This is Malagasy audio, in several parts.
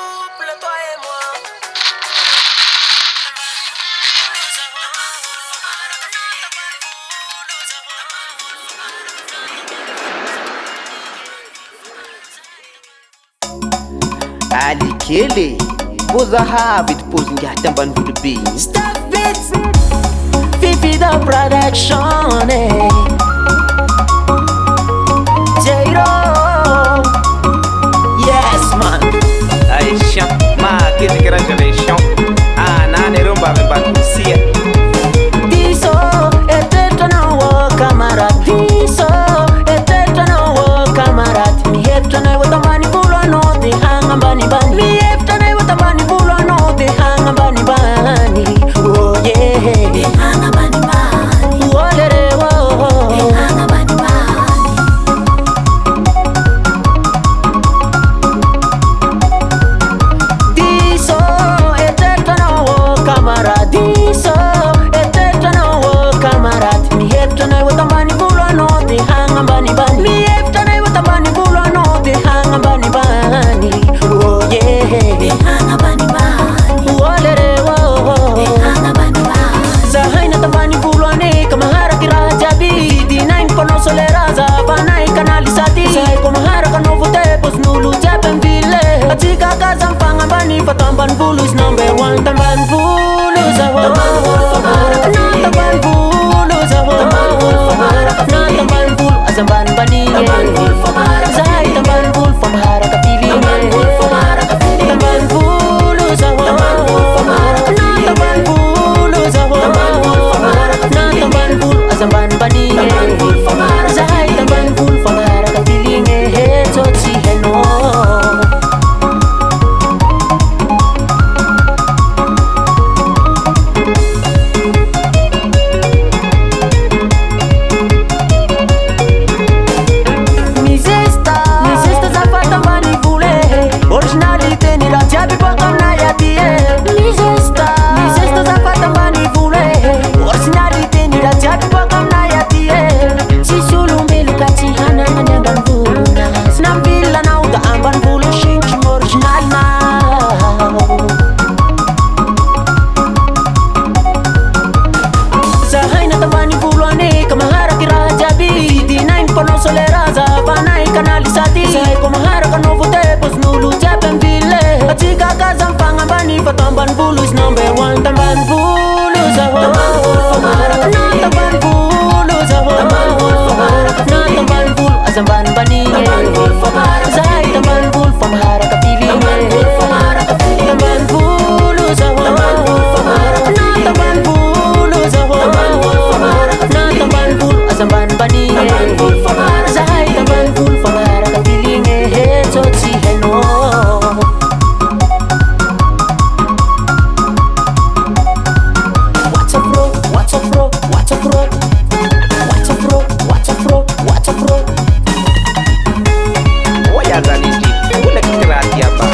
couple, toi et moi. Alikele Bozahavit posing at Ambanvulu B. Stop it! Fifi the production, eh? Jairo. Yes, man. Ay, chant, ma, qu'est-ce que j'ai chant? Ah, nan, et rumba, mais pas de sia. Diso, et tanawa, camarade. Diso, et tanawa, camarade. Mi heftana with the money full on all the hang bani bani. Mi heftana with the money full on all the hang bani bani. Oh yeah, the hang bani bani. Oh lere oh, the hang bani bani. Diso, et tanawa, camarade. Diso, et tanawa, camarade. Mi heftana with the money full on all the hang bani bani. Mi heftana with the money full on all the hang bani bani. Oh yeah, the hang bani bani. Oh lere oh, the hang bani bani. Zahaina tamani fulwane kamahara kiraja bi di nine kono solera za banai kanali sati. Zai komahara kanovu tepos nulu japan ville. Atika kazam panga bani fatamban bulu is number one. Tamban bulu zawa. Tamban bulu famara kafili. Tamban bulu zawa. Tamban bulu famara kafili. Tamban bulu azamban bani. Tamban bulu famara zai tamban bulu famara kafili. Tamban bulu famara kafili. Tamban bulu zawa. Tamban bulu famara kafili. Tamban bulu zawa. Tamban bulu famara kafili. Tamban bulu azamban bani. Tamban bulu famara zai tamban bulu famara kafili. He toti heno. Misesta zapata mani vule. Originalite ni la jabi pakana ya tie. Misesta zapata mani vule. Originalite ni la jabi pakana ya tie. Sisulu mbelu kati hana nyangan vuna. Snambila na uga amban vulu shinchi original now. Zahaina tamani fulwane kamahara kiraja bi di nine kono solera za banai kanali sati. Zai komahara kanovu tepos nulu japan ville. Atika kazam panga bani fatamban bulu is number one. Tamban bulu zawa. Tamban bulu famara kafili. Tamban bulu zawa. Tamban bulu famara kafili. Tamban bulu azamban bani. Tamban bulu famara zai tamban bulu famara kafili. Tamban bulu famara kafili. Tamban bulu zawa. Tamban bulu famara kafili. Tamban bulu zawa. Tamban bulu famara kafili. Tamban bulu azamban bani. Tamban bulu famara zai tamban bulu famara kafili. He toti heno. Watch a fro, watch a fro, watch a fro. Watch a fro, watch a fro, watch a fro. Oya Zaliti, ule kirati hapa.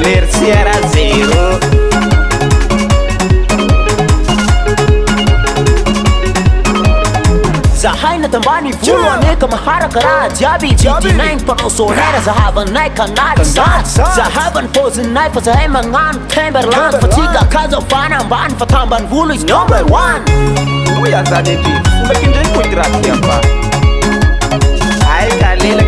Merci era zero. Zahaina tambani fulwane kamahara karajabi. GT9 panosonera zahaban nai kanali sat. Zahaban posin nai fazahemangan Timberland. Fatiga kazo fana ban fatamban vulu is number one. Oya Zaliti, ule kirati hapa. Ay, kalele